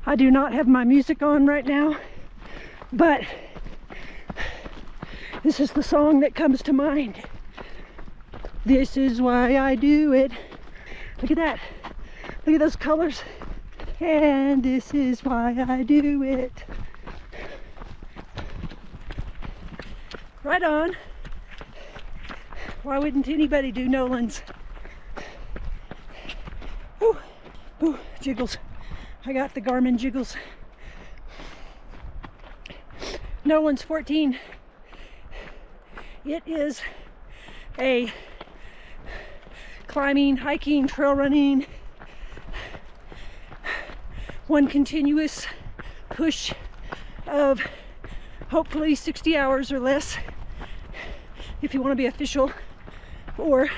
I do not have my music on right now, but this is the song that comes to mind. This is why I do it. Look at that. Look at those colors. And this is why I do it. Right on. Why wouldn't anybody do Nolan's? Ooh, ooh, jiggles. I got the Garmin jiggles. Nolan's 14. It is a climbing, hiking, trail running, one continuous push of hopefully 60 hours or less, if you want to be official, or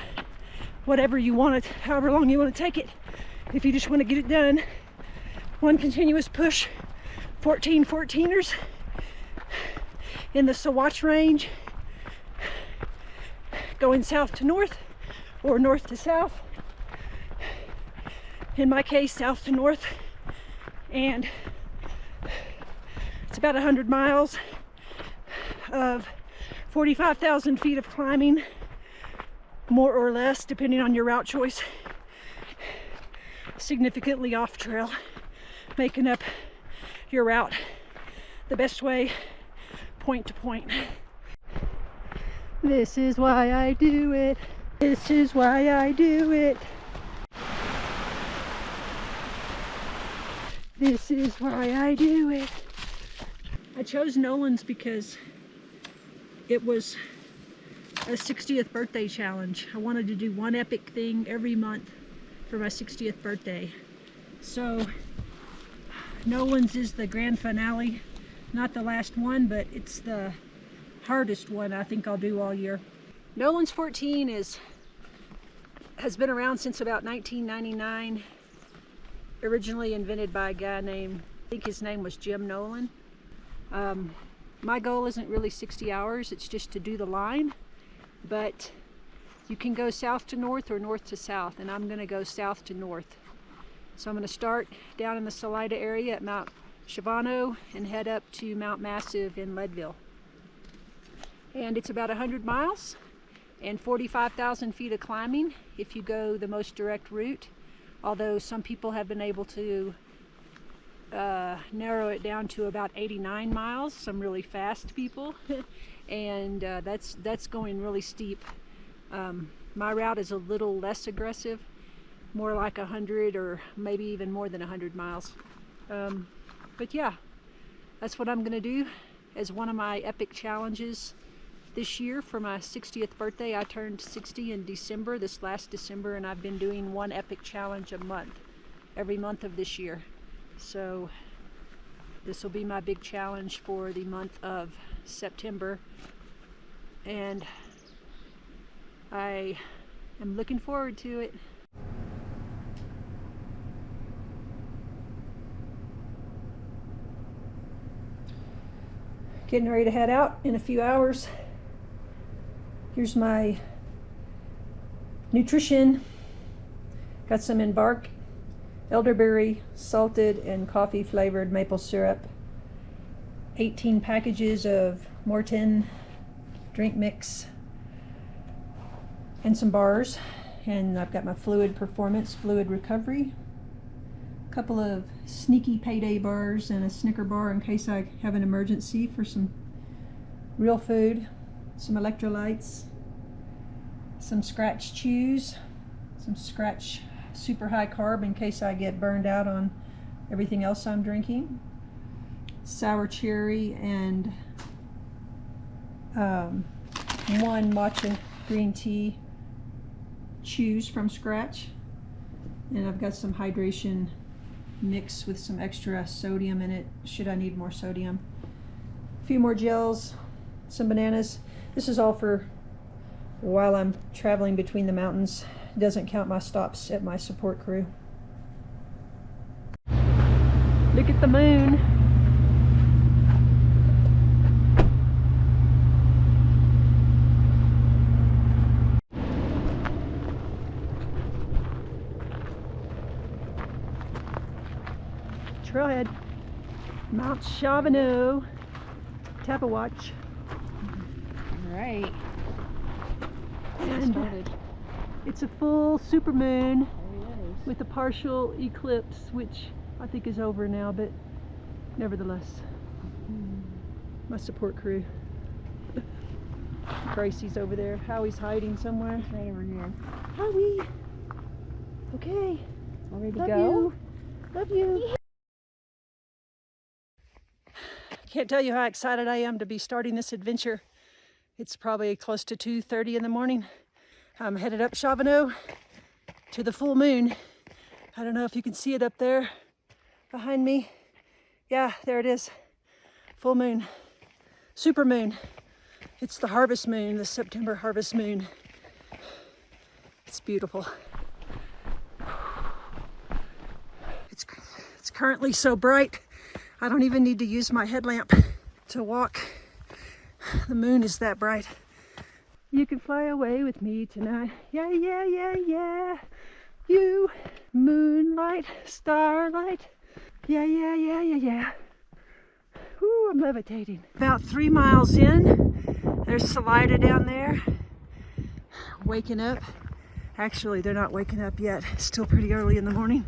whatever you want it, however long you want to take it. If you just want to get it done, one continuous push, 14 14ers in the Sawatch range, going south to north or north to south. In my case, south to north, and it's about 100 miles of 45,000 feet of climbing, more or less, depending on your route choice. Significantly off trail, making up your route the best way, point to point. This is why I do it. This is why I do it. This is why I do it. I chose Nolan's because it was a 60th birthday challenge. I wanted to do one epic thing every month for my 60th birthday. So Nolan's is the grand finale. Not the last one, but it's the hardest one I think I'll do all year. Nolan's 14 has been around since about 1999. Originally invented by a guy named, I think his name was Jim Nolan. My goal isn't really 60 hours, it's just to do the line, but you can go south to north or north to south, and I'm going to go south to north. So I'm going to start down in the Salida area at Mount Shavano and head up to Mount Massive in Leadville. And it's about 100 miles and 45,000 feet of climbing if you go the most direct route, although some people have been able to narrow it down to about 89 miles, some really fast people, and that's going really steep. My route is a little less aggressive, more like 100 or maybe even more than 100 miles. But yeah, that's what I'm gonna do as one of my epic challenges this year for my 60th birthday. I turned 60 in December, this last December, and I've been doing one epic challenge a month, every month of this year. So this will be my big challenge for the month of September, and I am looking forward to it. Getting ready to head out in a few hours. Here's my nutrition. Got some Embark elderberry salted and coffee flavored maple syrup, 18 packages of Morton drink mix, and some bars. And I've got my Fluid Performance Fluid Recovery, a couple of Sneaky Payday bars, and a Snicker bar in case I have an emergency for some real food, some electrolytes, some Scratch Chews, some Scratch super high carb in case I get burned out on everything else I'm drinking, sour cherry, and one matcha green tea chews from Scratch. And I've got some hydration mix with some extra sodium in it should I need more sodium, a few more gels, some bananas. This is all for while I'm traveling between the mountains. Doesn't count my stops at my support crew. Look at the moon. trailhead. Mount Sawatch, Sawatch. All right. And it's a full supermoon with a partial eclipse, which I think is over now, but nevertheless, my support crew. Gracie's over there. Howie's hiding somewhere. He's right over here. Howie! Okay. Ready to Love go? you. Love you. Can't tell you how excited I am to be starting this adventure. It's probably close to 2:30 in the morning. I'm headed up Sawatch to the full moon. I don't know if you can see it up there behind me. Yeah, there it is. Full moon. Super moon. It's the harvest moon, the September harvest moon. It's beautiful. It's currently so bright, I don't even need to use my headlamp to walk. The moon is that bright. You can fly away with me tonight. Yeah, yeah, yeah, yeah. You, moonlight, starlight. Yeah, yeah, yeah, yeah, yeah. Ooh, I'm levitating. About 3 miles in, there's Salida down there, waking up. Actually, they're not waking up yet. It's still pretty early in the morning.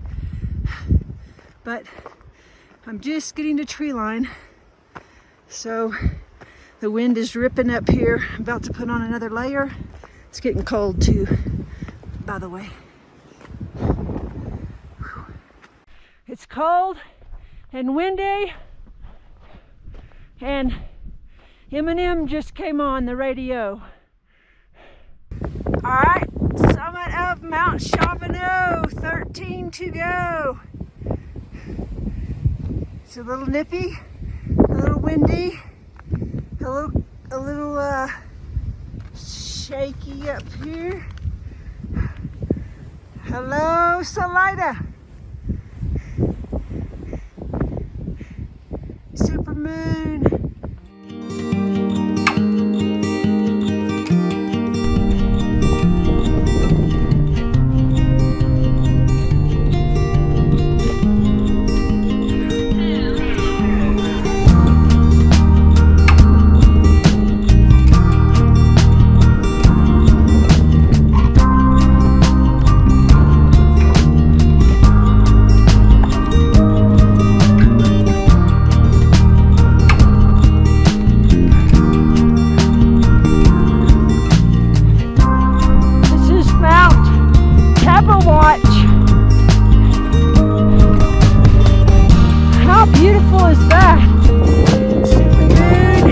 But I'm just getting to tree line. So the wind is ripping up here. I'm about to put on another layer. It's getting cold too, by the way. It's cold and windy, and Eminem just came on the radio. All right, summit of Mount Sawatch, 13 to go. It's a little nippy, a little windy, a little shaky up here. Hello, Salida. Super moon. How beautiful is that? Super moon.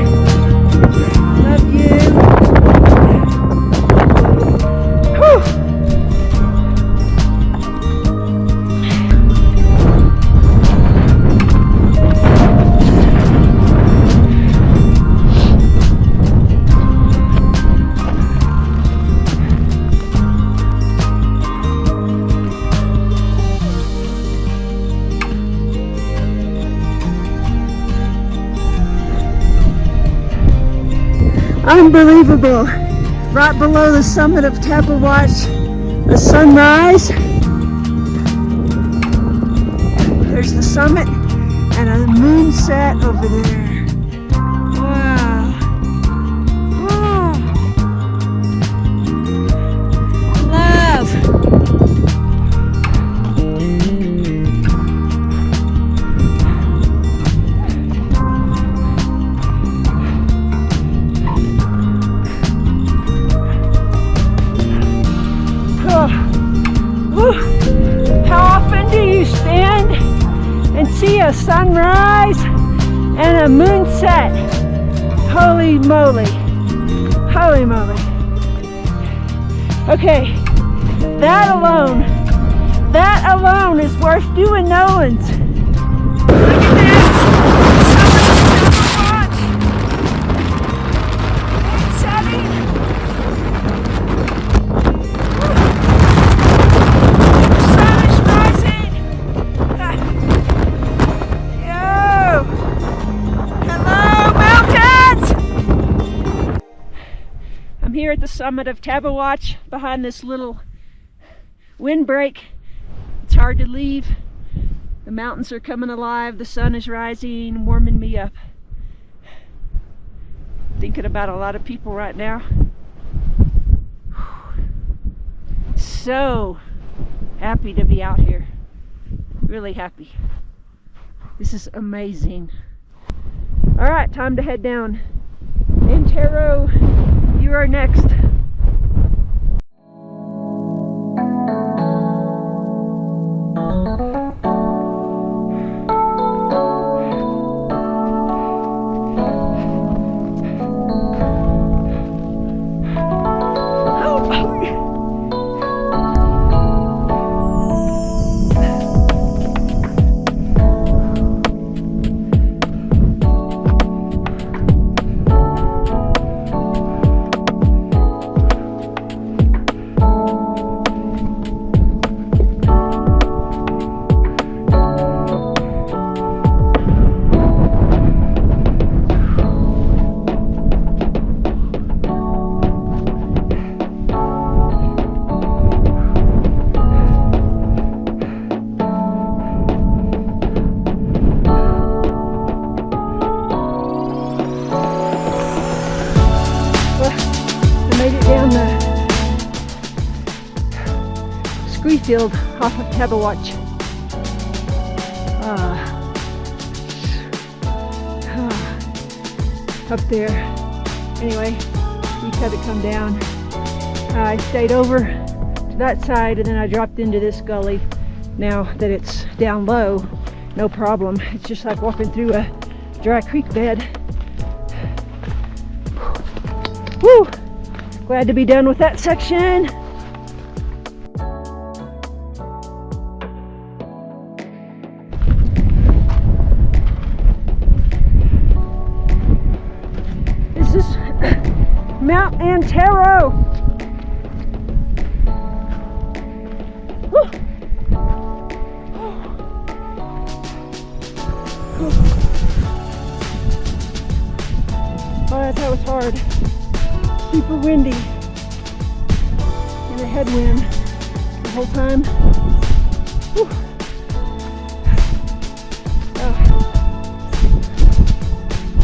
Love you. Whew. Unbelievable. Right below the summit of Sawatch, the sunrise. There's the summit and a moonset over there. Wow. Oh. Love. How often do you stand and see a sunrise and a moonset? Holy moly. Holy moly. Okay, that alone is worth doing Nolan's. Look at here at the summit of Sawatch behind this little windbreak. It's hard to leave. The mountains are coming alive, the sun is rising, warming me up. Thinking about a lot of people right now. So happy to be out here. Really happy. This is amazing. All right, time to head down. Antero, you are next. Field off of Sawatch. Up there. Anyway, we had to come down. I stayed over to that side and then I dropped into this gully. Now that it's down low, no problem. It's just like walking through a dry creek bed. Woo! Glad to be done with that section. Mount Antero. Oh, that was hard. Super windy and a headwind the whole time. Whew.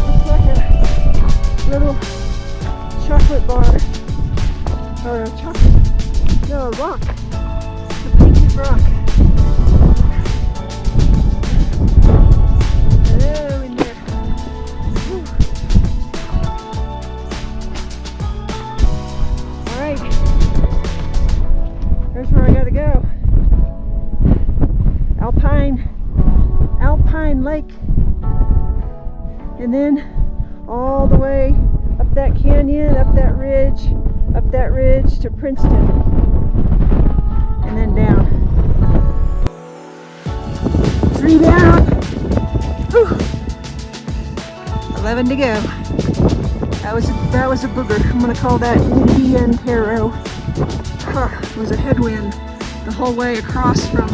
Looks like a little chocolate bar, or a chocolate, no, a rock, a painted rock. Hello in there. Whew. All right, here's where I gotta go. Alpine Lake, and then all the way up that canyon, up that ridge to Princeton, and then down. 3 down. Whew. 11 to go. That was a booger. I'm gonna call that windy Antero. It was a headwind the whole way across from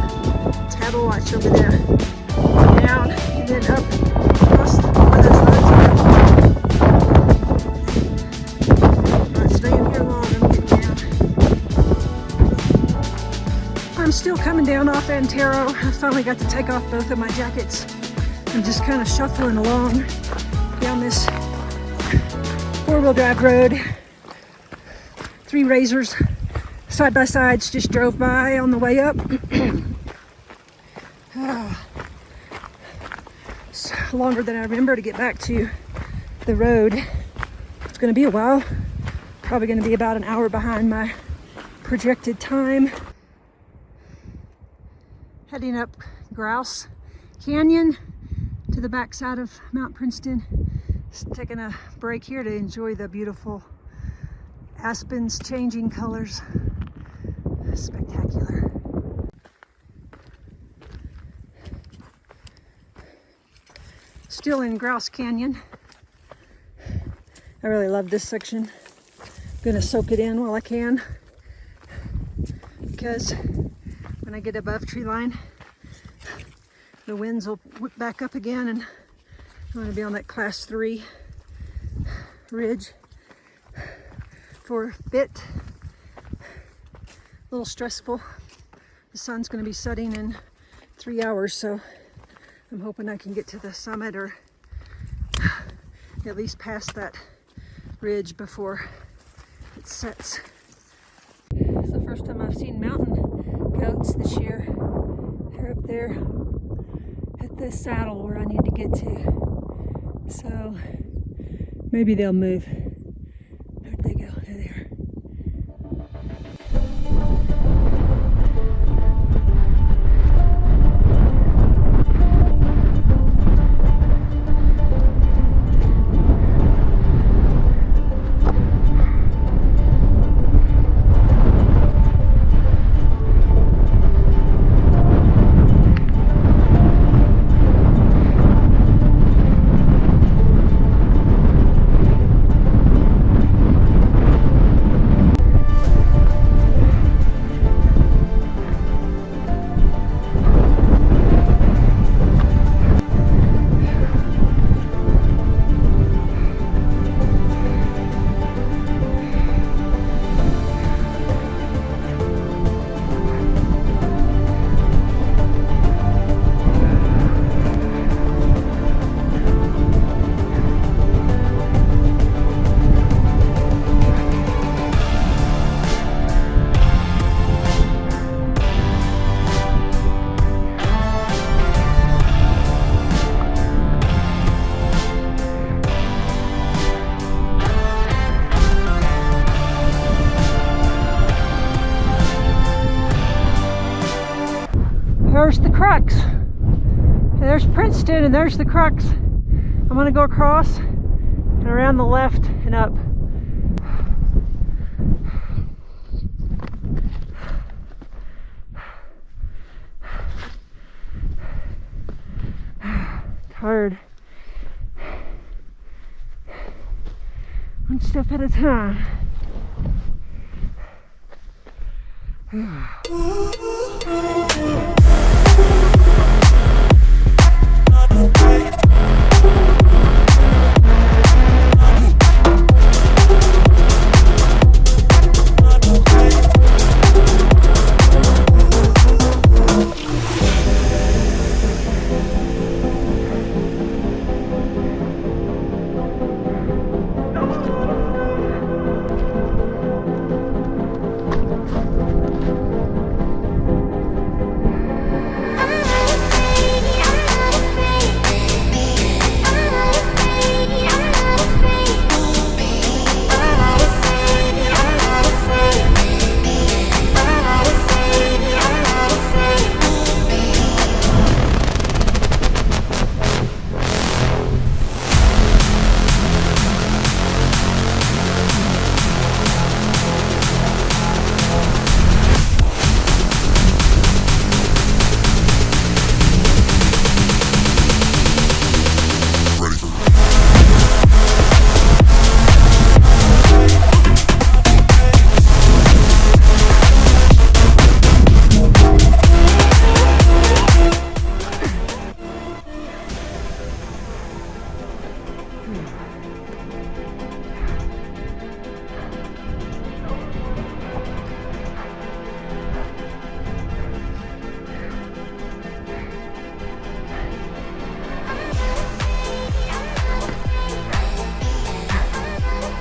Sawatch over there, down and then up across the other side. I'm still coming down off Antero. I finally got to take off both of my jackets. I'm just kind of shuffling along down this 4-wheel drive road. 3 razors side by sides just drove by on the way up. It's longer than I remember to get back to the road. It's going to be a while. Probably going to be about an hour behind my projected time. Heading up Grouse Canyon to the backside of Mount Princeton. Just taking a break here to enjoy the beautiful aspens changing colors. Spectacular. Still in Grouse Canyon. I really love this section. I'm gonna soak it in while I can, because when I get above tree line, the winds will whip back up again, and I'm going to be on that class 3 ridge for a bit. A little stressful. The sun's going to be setting in 3 hours, so I'm hoping I can get to the summit or at least past that ridge before it sets. It's the first time I've seen mountain goats this year. They're up there at the saddle where I need to get to. So maybe they'll move. Where'd they go? There they are. There's the crux. There's Princeton and there's the crux. I'm gonna go across and around the left and up. Tired. One step at a time.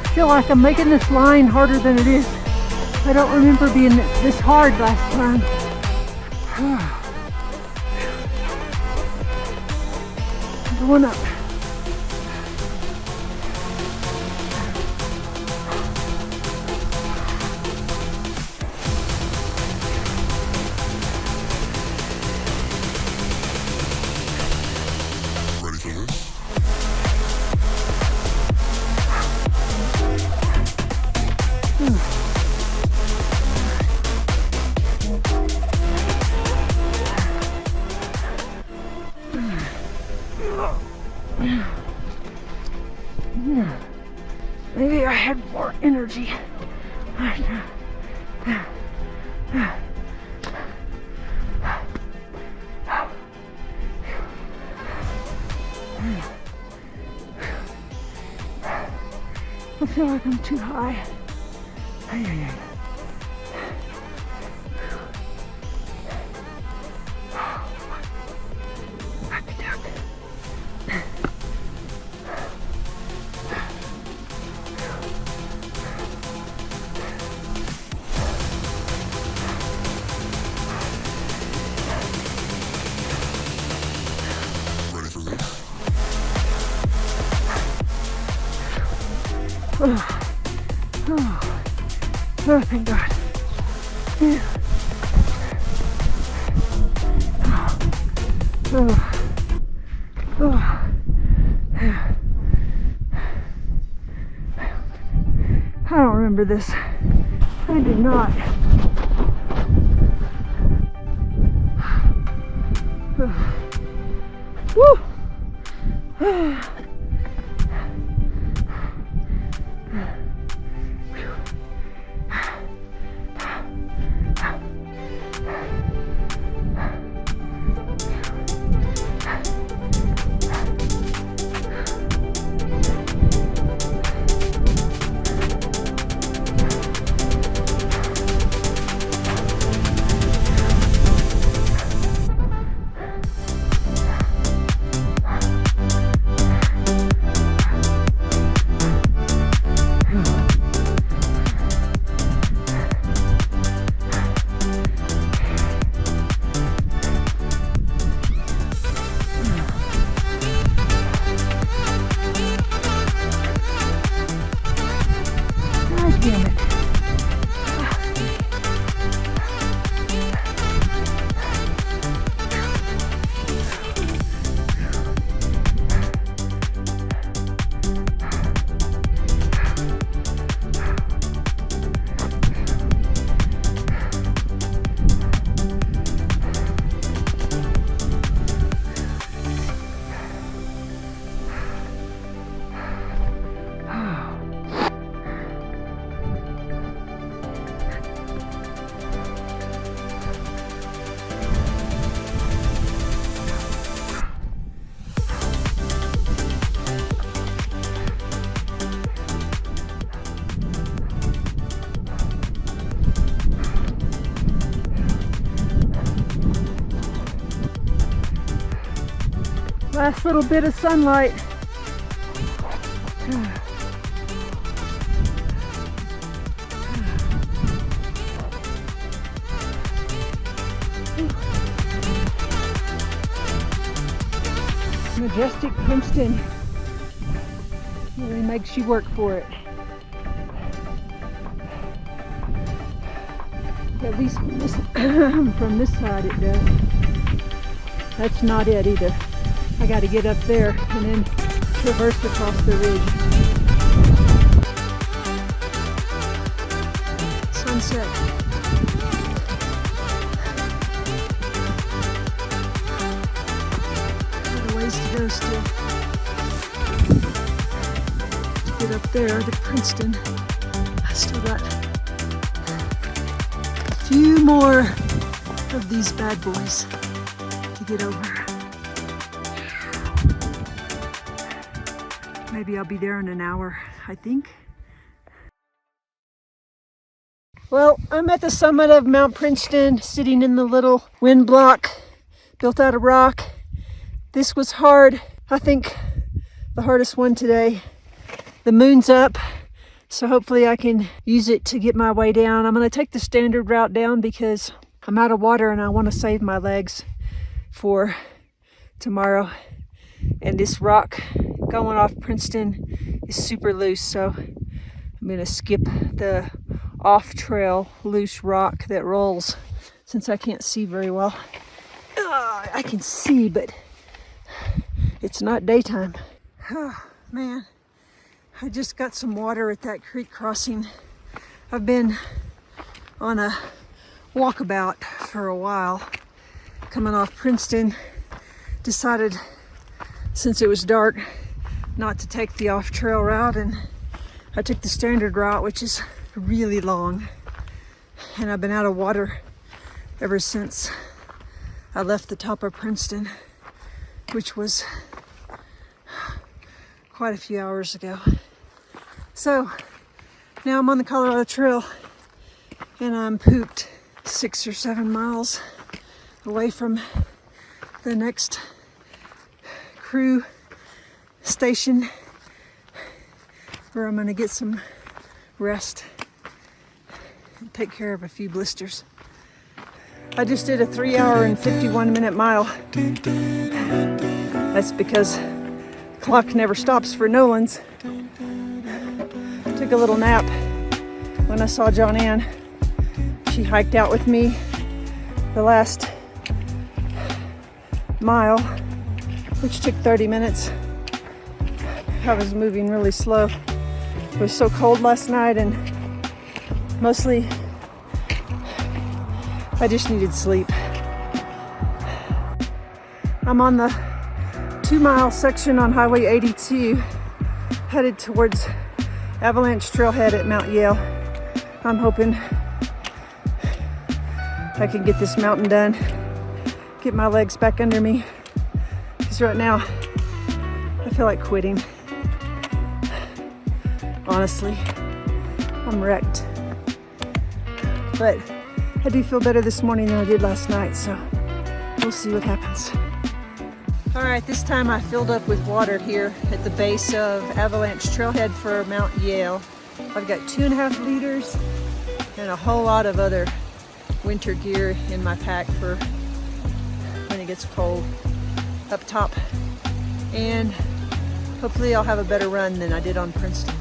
I feel like I'm making this line harder than it is. I don't remember being this hard last time. Going up. Maybe I had more energy. I feel like I'm too high. Back down. Oh, thank God. Yeah. I don't remember this. I do not. Woo! Last little bit of sunlight. Majestic Princeton really makes you work for it. At least from this side it does. That's not it either. I got to get up there and then traverse across the ridge. Sunset. Got a ways to go still. To get up there to Princeton, I still got a few more of these bad boys to get over. Maybe I'll be there in an hour, I think. Well, I'm at the summit of Mount Princeton, sitting in the little wind block built out of rock. This was hard. I think the hardest one today. The moon's up, so hopefully I can use it to get my way down. I'm going to take the standard route down because I'm out of water and I want to save my legs for tomorrow. And this rock going off Princeton is super loose, so I'm going to skip the off-trail loose rock that rolls since I can't see very well. I can see, but it's not daytime. Oh, man. I just got some water at that creek crossing. I've been on a walkabout for a while, coming off Princeton. Decided, since it was dark, not to take the off-trail route, and I took the standard route, which is really long. And I've been out of water ever since I left the top of Princeton, which was quite a few hours ago. So now I'm on the Colorado Trail and I'm pooped 6 or 7 miles away from the next crew station where I'm gonna get some rest and take care of a few blisters. I just did a 3-hour and 51-minute mile. That's because the clock never stops for Nolan's. Took a little nap when I saw John Ann. She hiked out with me the last mile, which took 30 minutes. I was moving really slow. It was so cold last night, and mostly I just needed sleep. I'm on the 2-mile section on Highway 82, headed towards Avalanche Trailhead at Mount Yale. I'm hoping I can get this mountain done, get my legs back under me, because right now I feel like quitting. Honestly, I'm wrecked. But I do feel better this morning than I did last night, so we'll see what happens. All right, this time I filled up with water here at the base of Avalanche Trailhead for Mount Yale. I've got 2.5 liters and a whole lot of other winter gear in my pack for when it gets cold up top. And hopefully I'll have a better run than I did on Princeton.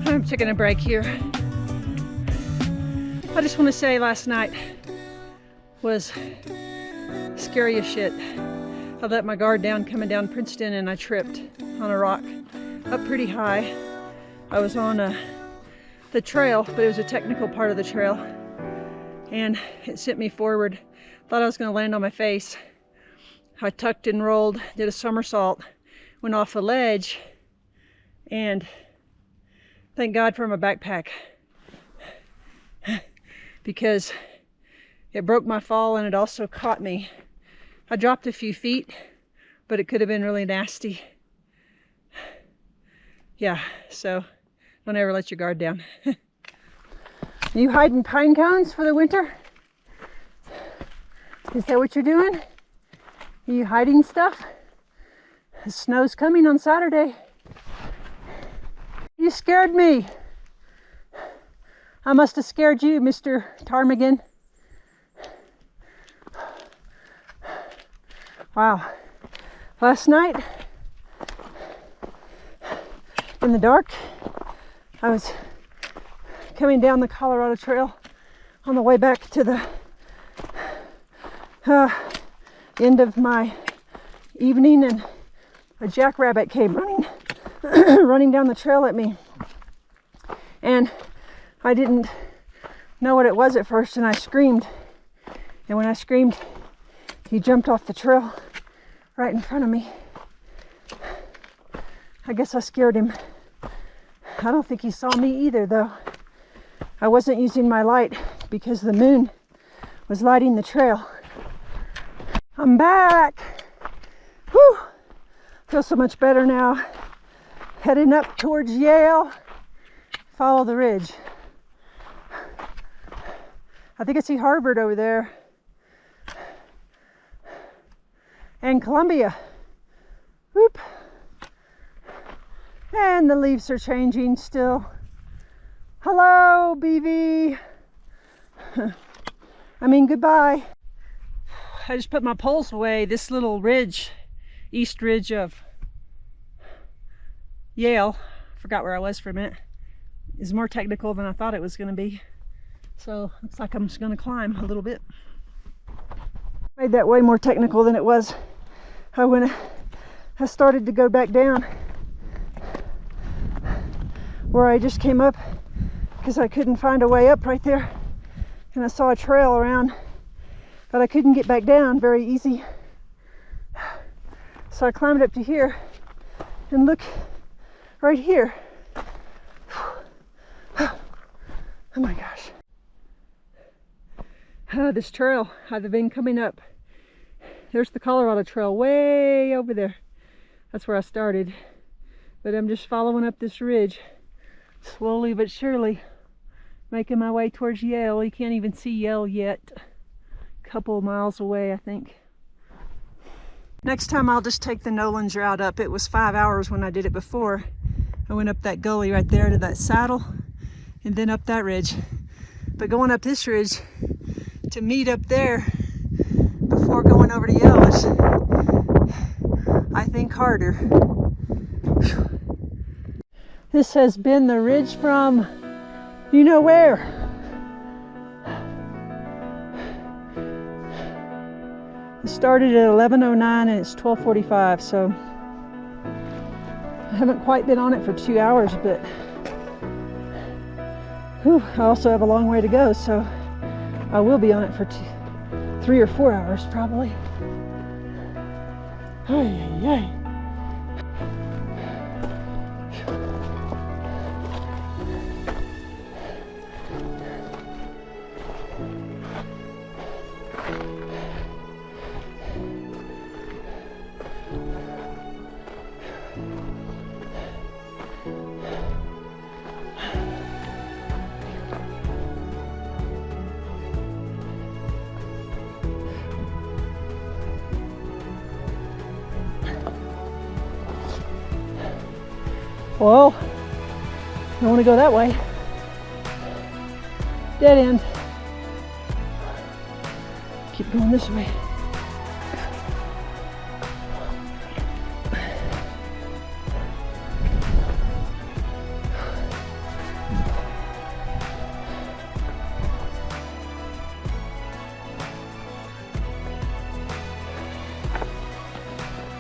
I'm taking a break here. I just want to say last night was scary as shit. I let my guard down coming down Princeton and I tripped on a rock up pretty high. I was on the trail, but it was a technical part of the trail, and it sent me forward. Thought I was going to land on my face. I tucked and rolled, did a somersault, went off a ledge, and thank God for my backpack, because it broke my fall and it also caught me. I dropped a few feet, but it could have been really nasty. Yeah, so don't ever let your guard down. You hiding pine cones for the winter? Is that what you're doing? Are you hiding stuff? The snow's coming on Saturday. You scared me. I must have scared you, Mr. Ptarmigan. Wow. Last night, in the dark, I was coming down the Colorado Trail on the way back to the end of my evening, and a jackrabbit came running down the trail at me, and I didn't know what it was at first, and I screamed, and when I screamed, he jumped off the trail right in front of me. I guess I scared him. I don't think he saw me either, though. I wasn't using my light because the moon was lighting the trail. I'm back. Whew. Feel so much better now. Heading up towards Yale. Follow the ridge. I think I see Harvard over there. And Columbia. Whoop. And the leaves are changing still. Hello, BV. I mean, goodbye. I just put my poles away. This little ridge, east ridge of Yale, forgot where I was for a minute, is more technical than I thought it was going to be. So looks like I'm just going to climb a little bit. Made that way more technical than it was when I started to go back down, where I just came up because I couldn't find a way up right there, and I saw a trail around, but I couldn't get back down very easy. So I climbed up to here, and look right here. Oh my gosh. This trail I've been coming up. There's the Colorado Trail way over there. That's where I started. But I'm just following up this ridge, slowly but surely, making my way towards Yale. You can't even see Yale yet. couple miles away, I think. Next time I'll just take the Nolan's route up. It was 5 hours when I did it before. I went up that gully right there to that saddle and then up that ridge. But going up this ridge to meet up there before going over to Yell is, I think, harder. This has been the ridge from you know where. It started at 11:09 and it's 12:45, so I haven't quite been on it for 2 hours, but whew, I also have a long way to go, so I will be on it for 3 or 4 hours probably. Ay, ay, ay. Well, I don't want to go that way. Dead end. Keep going this way.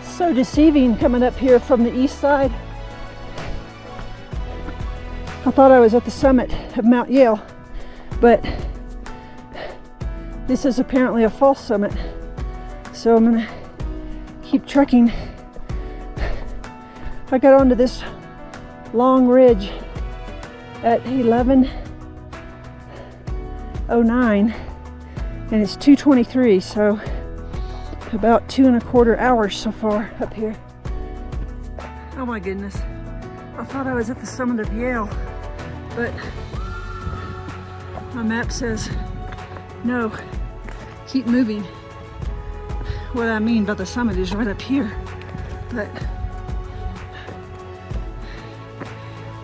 So deceiving coming up here from the east side. I thought I was at the summit of Mount Yale, but this is apparently a false summit. So I'm gonna keep trekking. I got onto this long ridge at 11:09 and it's 2:23, so about 2¼ hours so far up here. Oh my goodness. I thought I was at the summit of Yale, but my map says no, keep moving. What I mean by the summit is right up here, but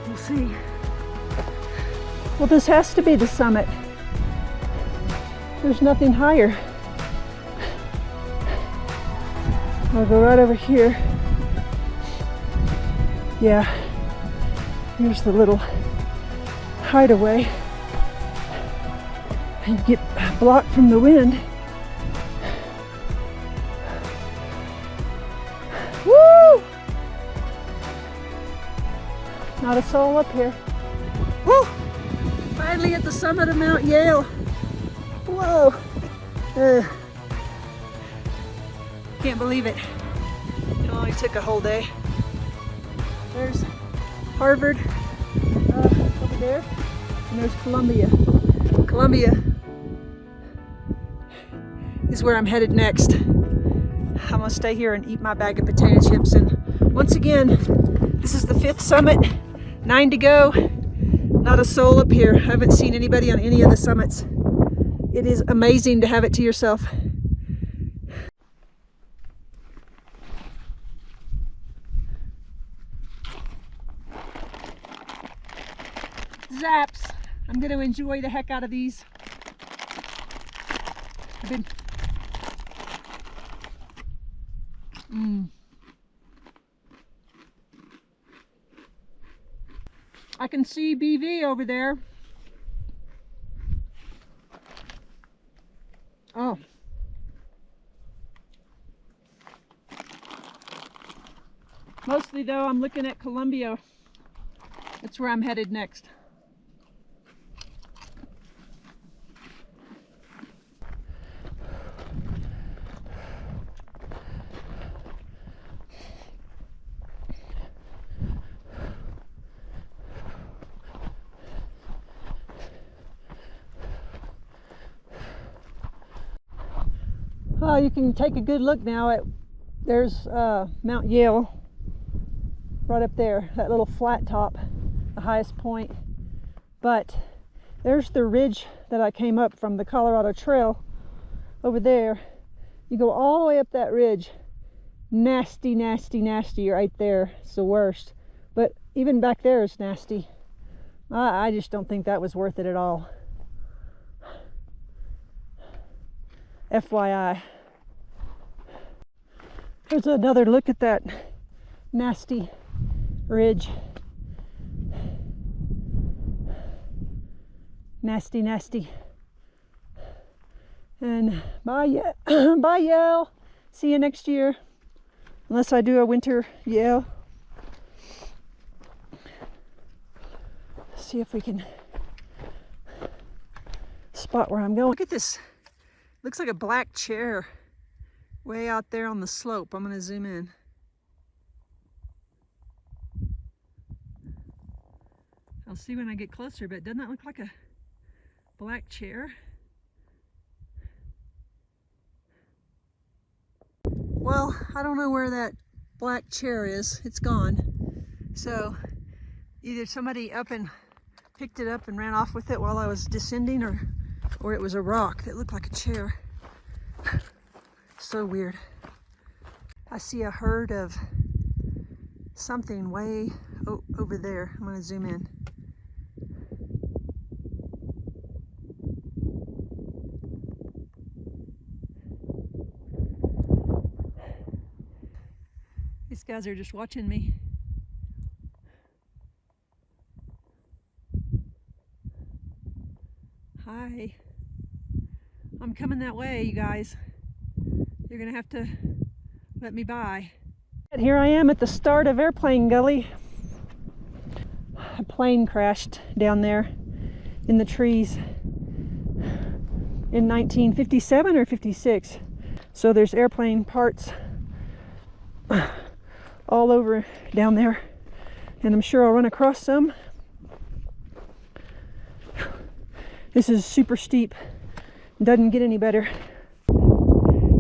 we'll see. Well, this has to be the summit. There's nothing higher. I'll go right over here. Yeah. Here's the little hideaway. And get blocked from the wind. Woo! Not a soul up here. Woo! Finally at the summit of Mount Yale. Whoa! Can't believe it. It only took a whole day. There's Harvard over there, and there's Columbia. Columbia is where I'm headed next. I'm gonna stay here and eat my bag of potato chips, and once again, this is the 5th summit, 9 to go. Not a soul up here. I haven't seen anybody on any of the summits. It is amazing to have it to yourself. Zaps. I'm going to enjoy the heck out of these. I can see BV over there. Oh. Mostly though, I'm looking at Columbia. That's where I'm headed next. You can take a good look now at, there's Mount Yale right up there, that little flat top, the highest point. But there's the ridge that I came up from, the Colorado Trail, over there. You go all the way up that ridge. Nasty, nasty, nasty right there. It's the worst. But even back there is nasty. I just don't think that was worth it at all. FYI. Here's another look at that nasty ridge. Nasty, nasty. And bye, bye, Yale. See you next year. Unless I do a winter Yale. See if we can spot where I'm going. Look at this. Looks like a black chair way out there on the slope. I'm going to zoom in. I'll see when I get closer, but doesn't that look like a black chair? Well, I don't know where that black chair is. It's gone. So either somebody up and picked it up and ran off with it while I was descending, or it was a rock that looked like a chair. So weird. I see a herd of something way over there. I'm going to zoom in. These guys are just watching me. Hi. I'm coming that way, you guys. You're gonna have to let me by. And here I am at the start of Airplane Gully. A plane crashed down there in the trees in 1957 or 56. So there's airplane parts all over down there, and I'm sure I'll run across some. This is super steep. Doesn't get any better.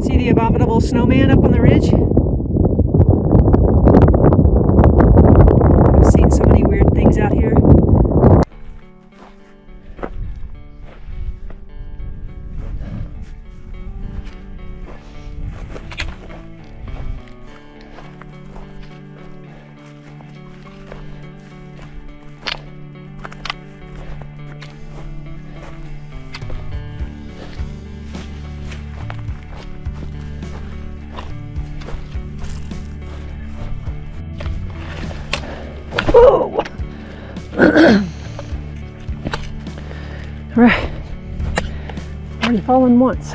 See the abominable snowman up on the ridge? I've seen so many weird things out here. Whoa! Right. Already fallen once.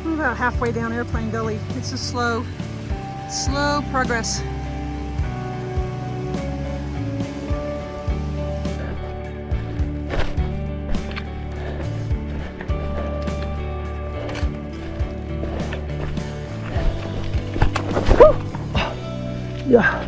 We're about halfway down Airplane Gully. It's a slow progress. Yeah.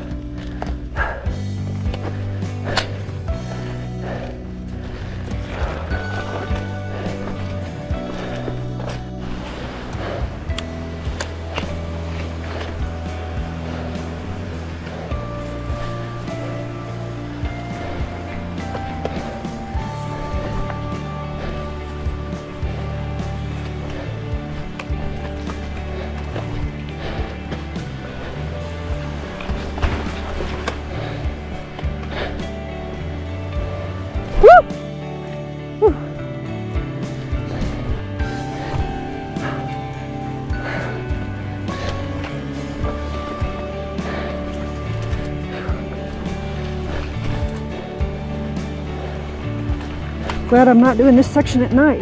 Glad I'm not doing this section at night.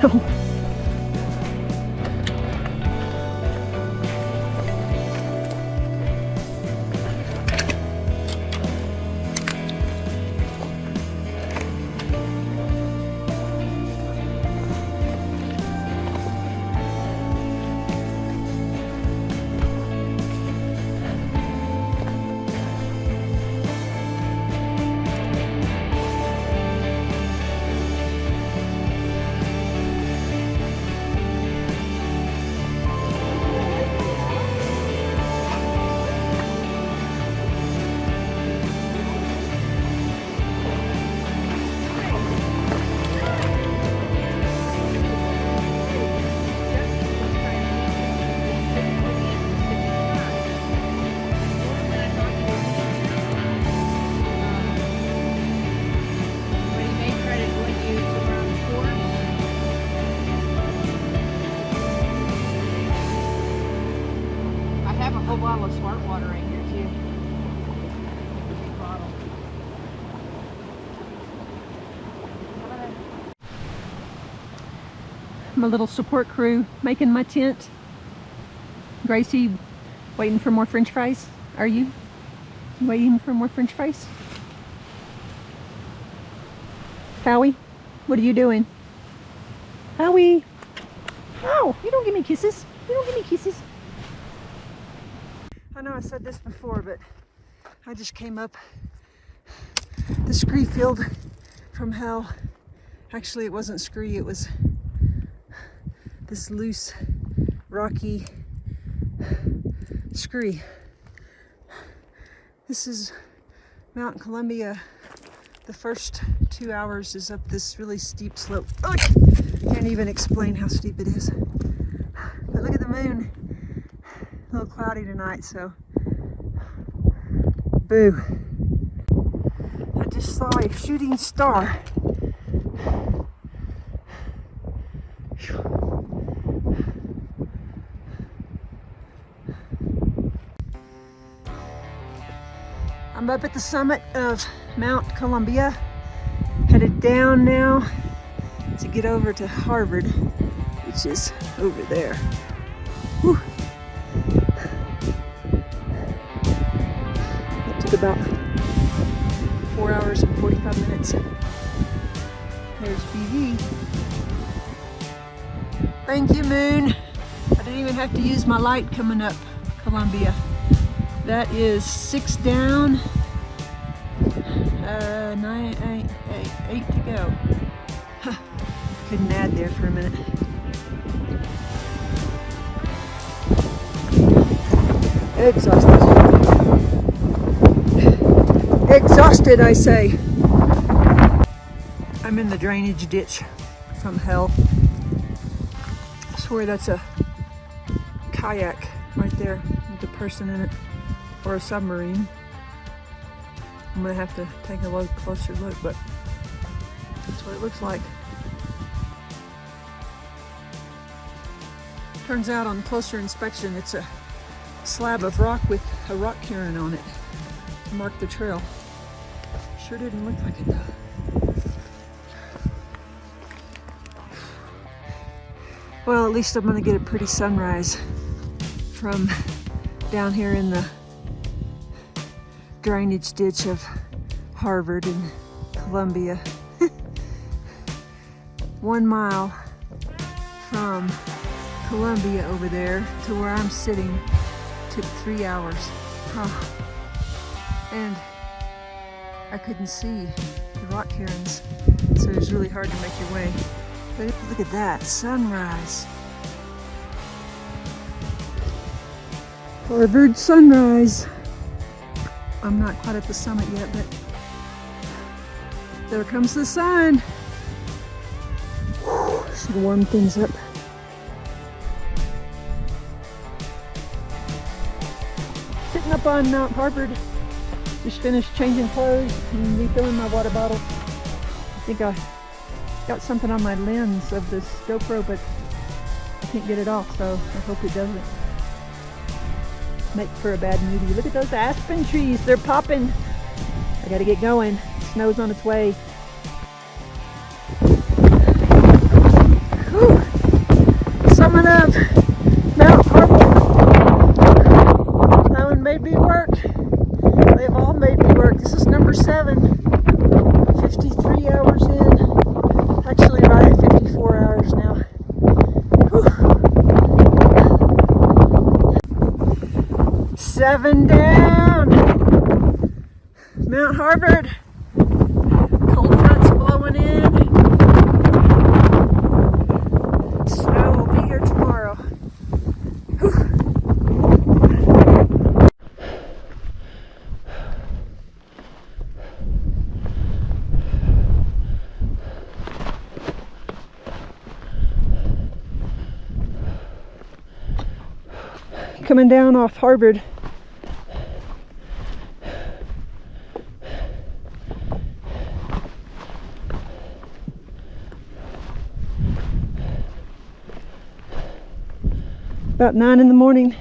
Ow. bottle of smart water right here too. Big bottle. My little support crew making my tent. Gracie, waiting for more french fries? Are you? Waiting for more french fries? Howie, what are you doing? Howie! Oh, you don't give me kisses. You don't give me kisses. I know I said this before, but I just came up the scree field from hell. Actually, it wasn't scree, it was this loose, rocky scree. This is Mount Columbia. The first 2 hours is up this really steep slope. Oh, I can't even explain how steep it is. But look at the moon. A little cloudy tonight, so boo. I just saw a shooting star. I'm up at the summit of Mount Columbia, headed down now to get over to Harvard, which is over there. Whew. It took about 4 hours and 45 minutes. There's BV. Thank you, moon. I didn't even have to use my light coming up Columbia. That is 6 down, 8 to go. Huh. Couldn't add there for a minute. Exhausted. Exhausted, I say. I'm in the drainage ditch from hell. I swear that's a kayak right there with a person in it. Or a submarine. I'm gonna have to take a closer look, but that's what it looks like. Turns out on closer inspection, it's a slab of rock with a rock cairn on it to mark the trail. Sure didn't look like it though. Well, at least I'm gonna get a pretty sunrise from down here in the drainage ditch of Harvard and Columbia. 1 mile from Columbia over there to where I'm sitting took 3 hours. And I couldn't see the rock cairns, so it was really hard to make your way. But look at that, sunrise. Harvard sunrise. I'm not quite at the summit yet, but there comes the sun. Should warm things up. Sitting up on Mount Harvard, just finished changing clothes and refilling my water bottle. I think I got something on my lens of this GoPro, but I can't get it off, so I hope it doesn't make for a bad movie. Look at those aspen trees, they're popping. I gotta get going. Snow's on its way. Whew. Summit of Mount Harvard. That one made me work. They've all made me work. This is number 7. 53 hours in. Actually right at 54 hours now. Whew. 7 down. Mount Harvard. Cold front's blowing in. Snow will be here tomorrow. Whew. Coming down off Harvard. About 9 in the morning.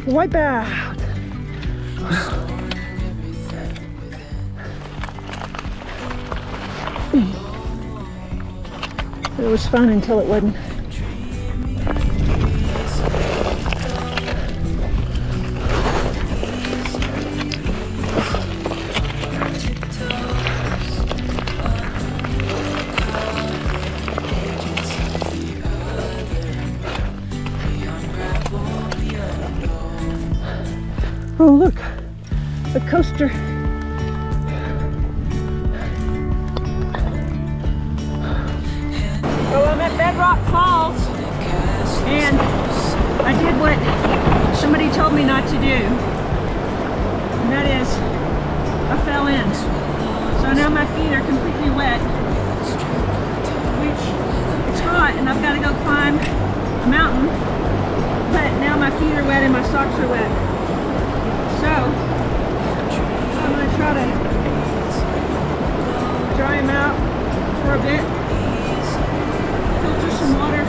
Wipe out. It was fun until it wasn't. Oh, look, a coaster. Well, I'm at Bedrock Falls, and I did what somebody told me not to do, and that is I fell in. So now my feet are completely wet, which it's hot, and I've got to go climb a mountain, but now my feet are wet and my socks are wet. So I'm going to try to dry them out for a bit. Filter some water.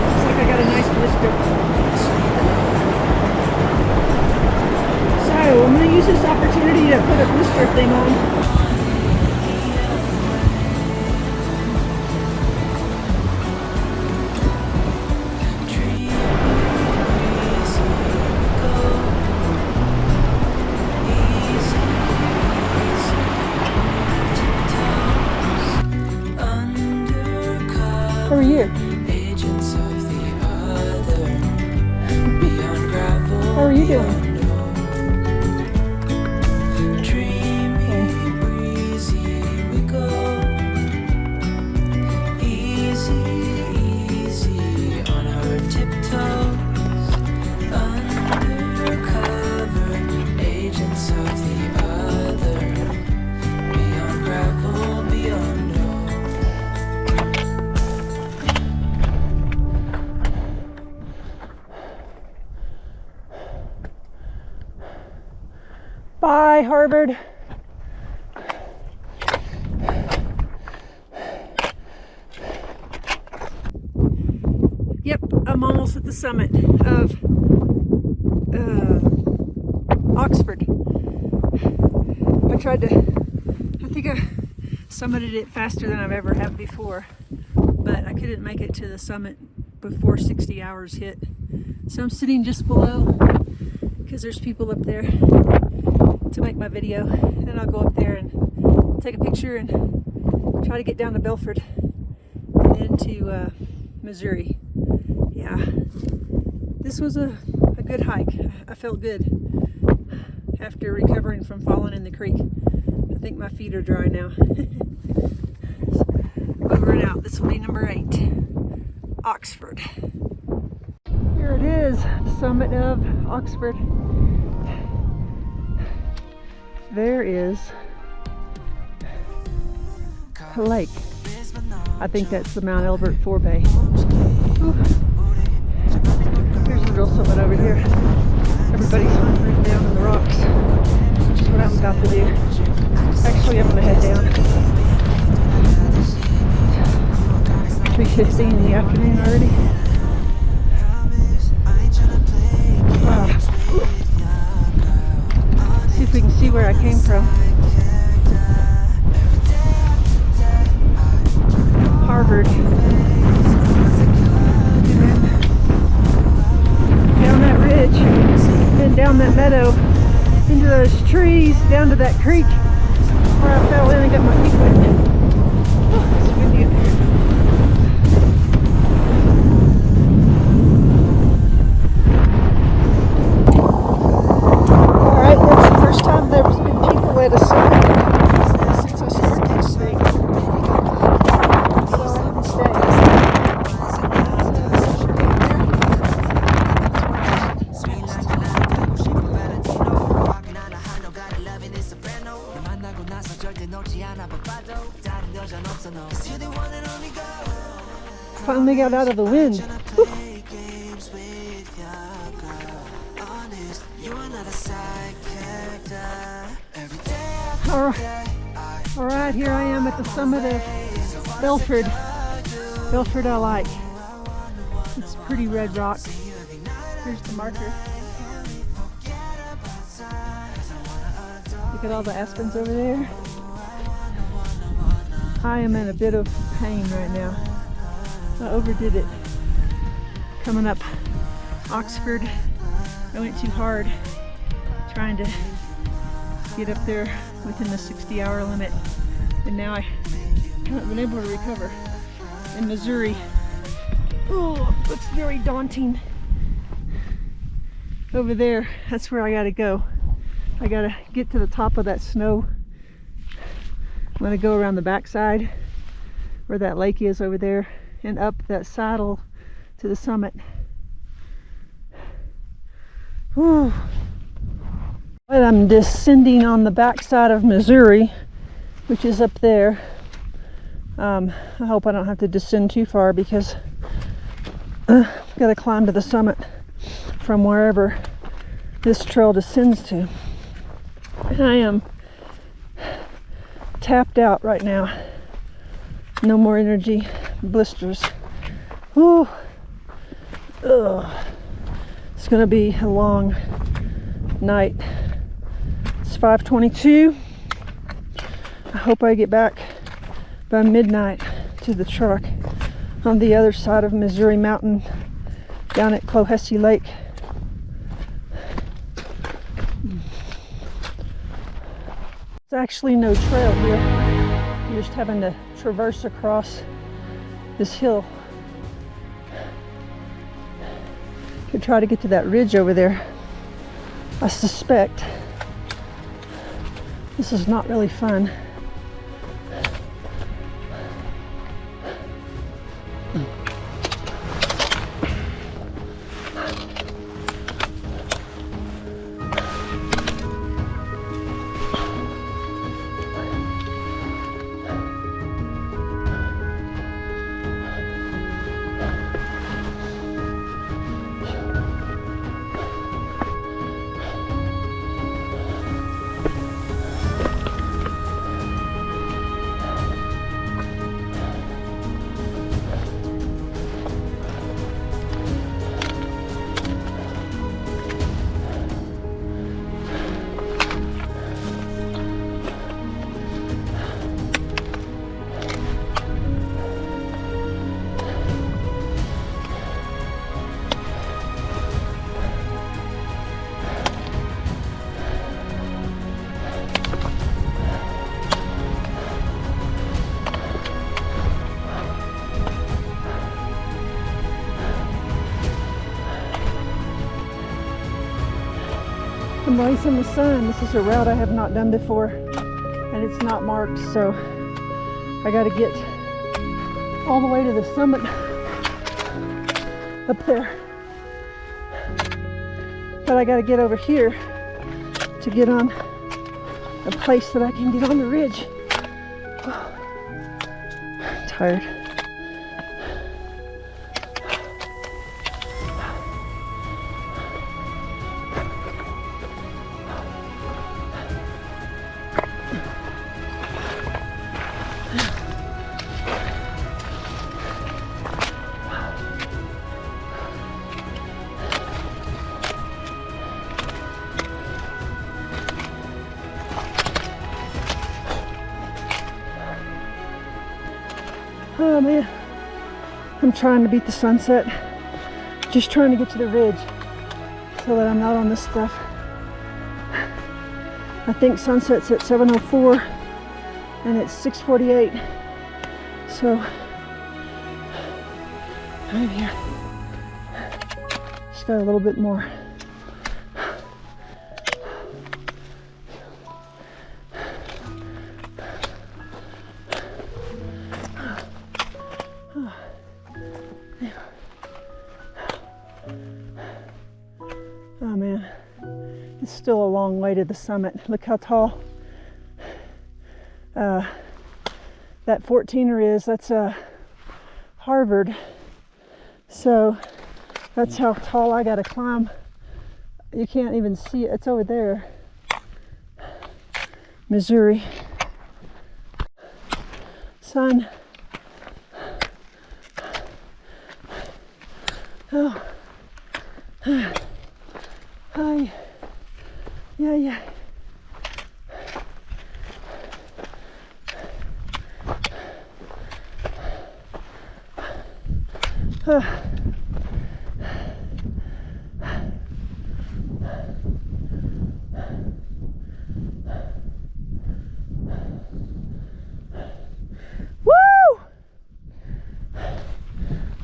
Looks like I got a nice blister. So I'm going to use this opportunity to put a blister thing on. How are you? How are you doing? Bye, Harvard. Yep, I'm almost at the summit of Oxford. I think I summited it faster than I've ever have before, but I couldn't make it to the summit before 60 hours hit. So I'm sitting just below because there's people up there to make my video, and I'll go up there and take a picture and try to get down to Belford and into Missouri. Yeah, this was a good hike. I felt good after recovering from falling in the creek. I think my feet are dry now. Over and out. This will be number 8, Oxford. Here it is, the summit of Oxford. There is a lake. I think that's the Mount Elbert forebay. Ooh. Here's the real summit over here. Everybody's hunkering down in the rocks, which is what I'm about to do. Actually, I'm going to head down. 3:15 in the afternoon already. Wow. See if we can see where I came from. Harvard. And then down that ridge, then down that meadow, into those trees, down to that creek where I fell in and got my feet wet. Oh, it's windy up here. Alright, that's the first time there's been people at a summit since I started this thing. So I didn't stay. Finally got out of the wind. Whew. All right, here I am at the summit of Belford. Belford I like. It's pretty red rock. Here's the marker. Look at all the aspens over there. I am in a bit of pain right now. I overdid it. Coming up Oxford, I went too hard trying to get up there within the 60-hour limit, and now I haven't been able to recover. In Missouri, oh, looks very daunting. Over there, that's where I gotta go. I gotta get to the top of that snow. I'm gonna go around the backside where that lake is over there and up that saddle to the summit. Whew. But I'm descending on the backside of Missouri, which is up there. I hope I don't have to descend too far because I've got to climb to the summit from wherever this trail descends to. And I am tapped out right now. No more energy. Blisters. Whew. Ugh. It's going to be a long night. It's 5:22. I hope I get back by midnight to the truck on the other side of Missouri Mountain down at Clohessee Lake. There's actually no trail here. You're just having to traverse across this hill. Could try to get to that ridge over there. I suspect this is not really fun. I'm race in the sun. This is a route I have not done before, and it's not marked, so I got to get all the way to the summit up there. But I got to get over here to get on a place that I can get on the ridge. I'm tired. Oh man, I'm trying to beat the sunset. Just trying to get to the ridge so that I'm not on this stuff. I think sunset's at 7:04 and it's 6:48. So I'm here. Just got a little bit more. Oh man, it's still a long way to the summit. Look how tall that 14er is. That's Harvard. So that's how tall I gotta climb. You can't even see it. It's over there. Missouri. Sun. Oh. Hi. Yeah. Woo!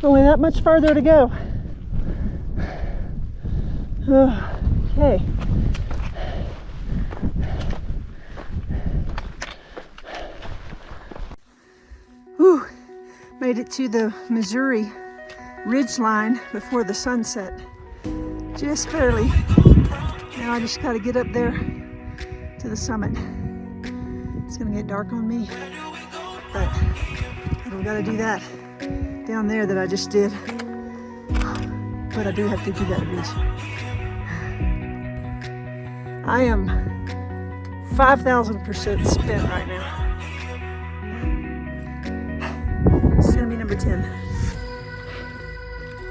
Only that much farther to go. Okay. Whew. Made it to the Missouri ridge line before the sunset. Just barely. Now I just gotta get up there to the summit. It's gonna get dark on me, but I don't gotta do that down there that I just did. But I do have to do that ridge. I am 5,000% spent right now. This is gonna be number 10.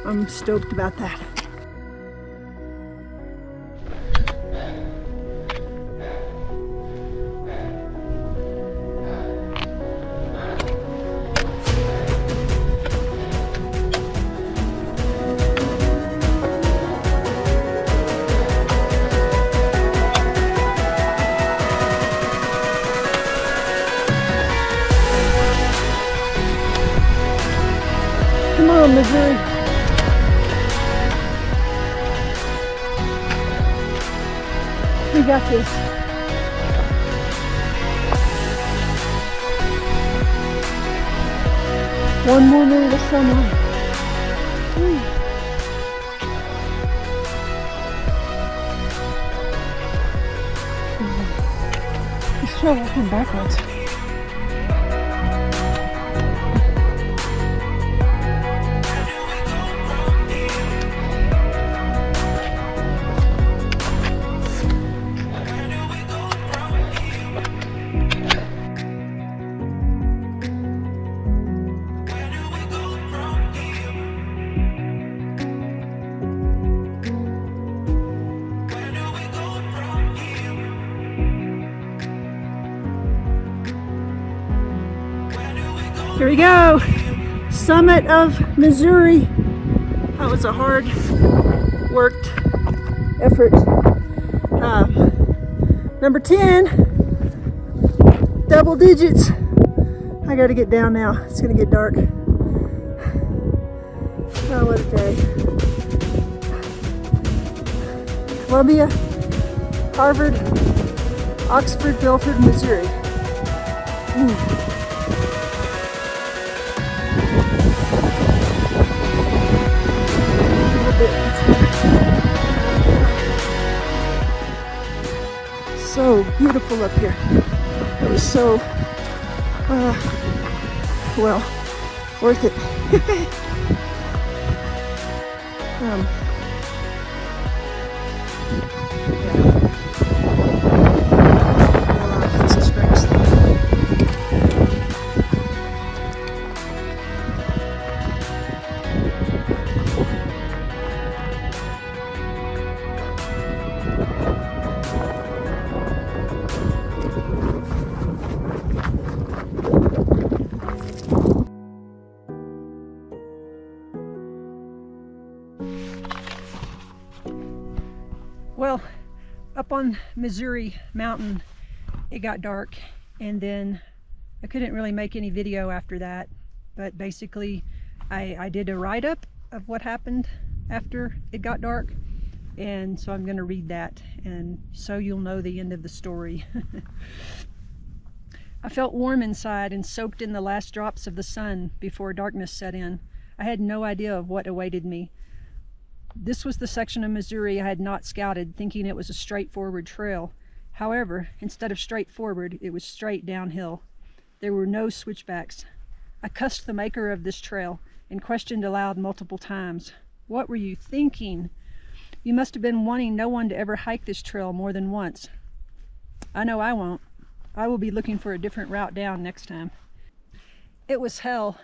I'm stoked about that. Come on, Missouri. We got this. One more minute of sunlight. Let's try walking backwards. Here we go, summit of Missouri. That was a hard worked effort. Number 10, double digits. I gotta get down now, it's gonna get dark. Oh, what a day. Columbia, Harvard, Oxford, Guilford, Missouri. Ooh. So beautiful up here. It was so, well, worth it. Well, up on Missouri Mountain, it got dark, and then I couldn't really make any video after that. But basically, I did a write-up of what happened after it got dark, and so I'm going to read that, and so you'll know the end of the story. I felt warm inside and soaked in the last drops of the sun before darkness set in. I had no idea of what awaited me. This was the section of Missouri I had not scouted, thinking it was a straightforward trail. However, instead of straightforward, it was straight downhill. There were no switchbacks. I cussed the maker of this trail and questioned aloud multiple times. What were you thinking? You must have been wanting no one to ever hike this trail more than once. I know I won't. I will be looking for a different route down next time. It was hell.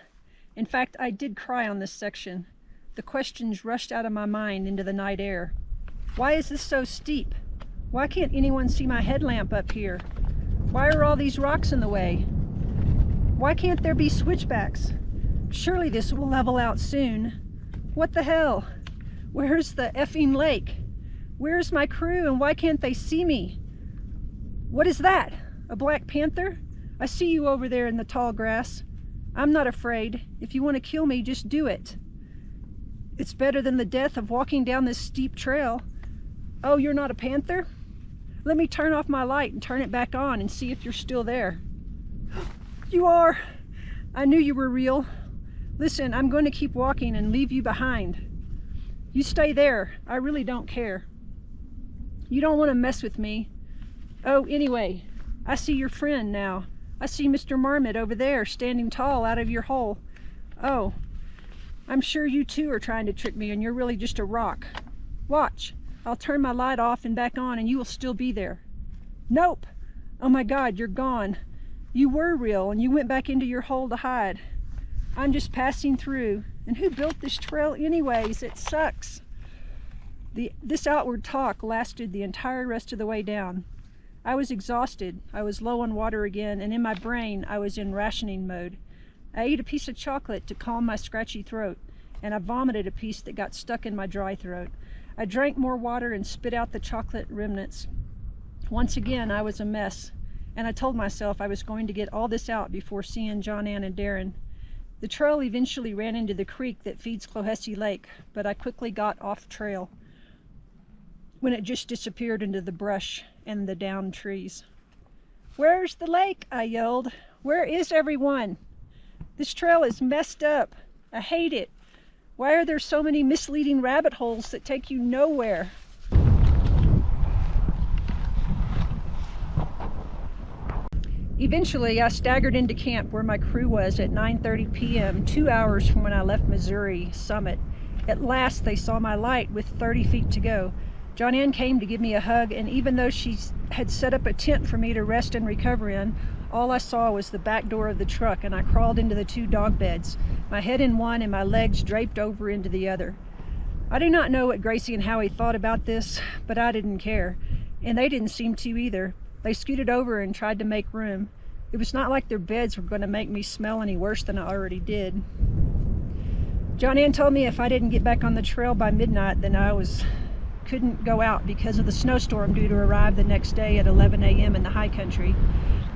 In fact, I did cry on this section. The questions rushed out of my mind into the night air. Why is this so steep? Why can't anyone see my headlamp up here? Why are all these rocks in the way? Why can't there be switchbacks? Surely this will level out soon. What the hell? Where's the effing lake? Where's my crew and why can't they see me? What is that? A black panther? I see you over there in the tall grass. I'm not afraid. If you want to kill me, just do it. It's better than the death of walking down this steep trail. Oh, you're not a panther? Let me turn off my light and turn it back on and see if you're still there. You are! I knew you were real. Listen, I'm going to keep walking and leave you behind. You stay there. I really don't care. You don't want to mess with me. Oh, anyway, I see your friend now. I see Mr. Marmot over there standing tall out of your hole. Oh, I'm sure you too are trying to trick me and you're really just a rock. Watch, I'll turn my light off and back on and you will still be there. Nope! Oh my God, you're gone. You were real and you went back into your hole to hide. I'm just passing through. And who built this trail anyways? It sucks. This outward talk lasted the entire rest of the way down. I was exhausted, I was low on water again, and in my brain I was in rationing mode. I ate a piece of chocolate to calm my scratchy throat, and I vomited a piece that got stuck in my dry throat. I drank more water and spit out the chocolate remnants. Once again I was a mess, and I told myself I was going to get all this out before seeing John Ann and Darren. The trail eventually ran into the creek that feeds Clohessee Lake, but I quickly got off trail when it just disappeared into the brush and the downed trees. Where's the lake? I yelled. Where is everyone? This trail is messed up. I hate it. Why are there so many misleading rabbit holes that take you nowhere? Eventually, I staggered into camp where my crew was at 9:30 p.m., 2 hours from when I left Missouri Summit. At last, they saw my light with 30 feet to go. John Ann came to give me a hug, and even though she had set up a tent for me to rest and recover in, all I saw was the back door of the truck, and I crawled into the 2 dog beds, my head in one and my legs draped over into the other. I do not know what Gracie and Howie thought about this, but I didn't care, and they didn't seem to either. They scooted over and tried to make room. It was not like their beds were going to make me smell any worse than I already did. John Ann told me if I didn't get back on the trail by midnight, then I couldn't go out because of the snowstorm due to arrive the next day at 11 a.m. in the high country.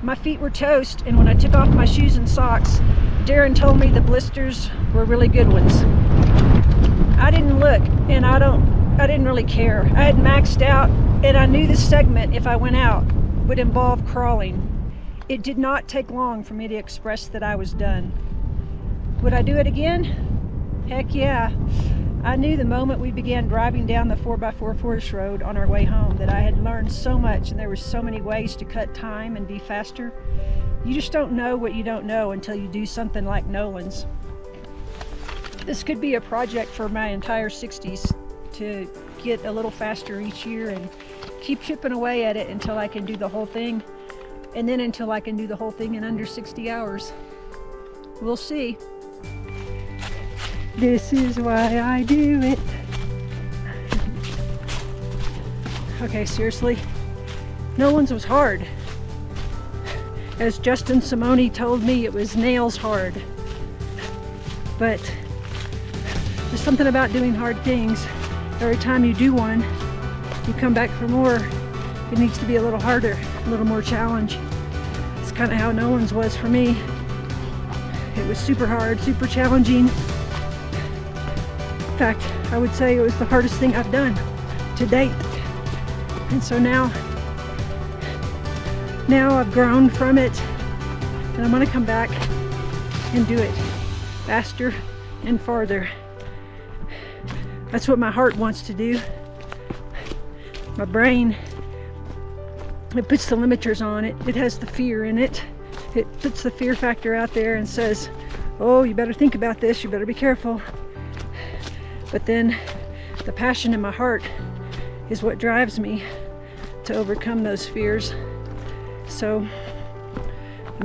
My feet were toast, and when I took off my shoes and socks, Darren told me the blisters were really good ones. I didn't look, and I didn't really care. I had maxed out, and I knew this segment, if I went out, would involve crawling. It did not take long for me to express that I was done. Would I do it again? Heck yeah. I knew the moment we began driving down the 4x4 forest road on our way home that I had learned so much, and there were so many ways to cut time and be faster. You just don't know what you don't know until you do something like Nolan's. This could be a project for my entire 60s, to get a little faster each year and keep chipping away at it until I can do the whole thing, and then until I can do the whole thing in under 60 hours. We'll see. This is why I do it. Okay, seriously, Nolan's was hard. As Justin Simone told me, it was nails hard. But there's something about doing hard things. Every time you do one, you come back for more. It needs to be a little harder, a little more challenge. It's kind of how Nolan's was for me. It was super hard, super challenging. In fact, I would say it was the hardest thing I've done to date. And so now I've grown from it, and I'm going to come back and do it faster and farther. That's what my heart wants to do. My brain, it puts the limiters on it. It has the fear in it. It puts the fear factor out there and says, oh, you better think about this, you better be careful. But then the passion in my heart is what drives me to overcome those fears. So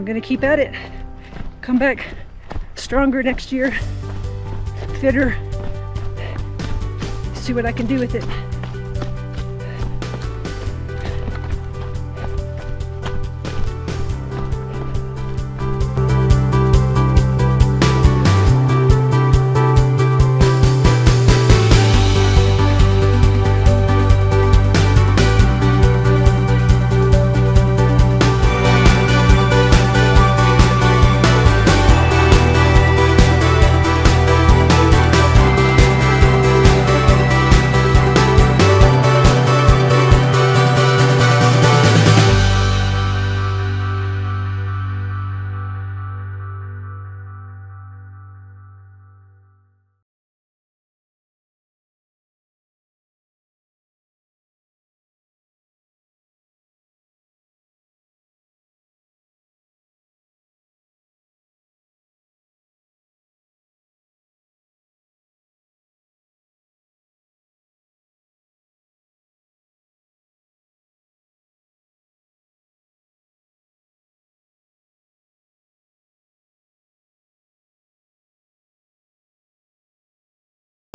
I'm gonna keep at it. Come back stronger next year, fitter, see what I can do with it.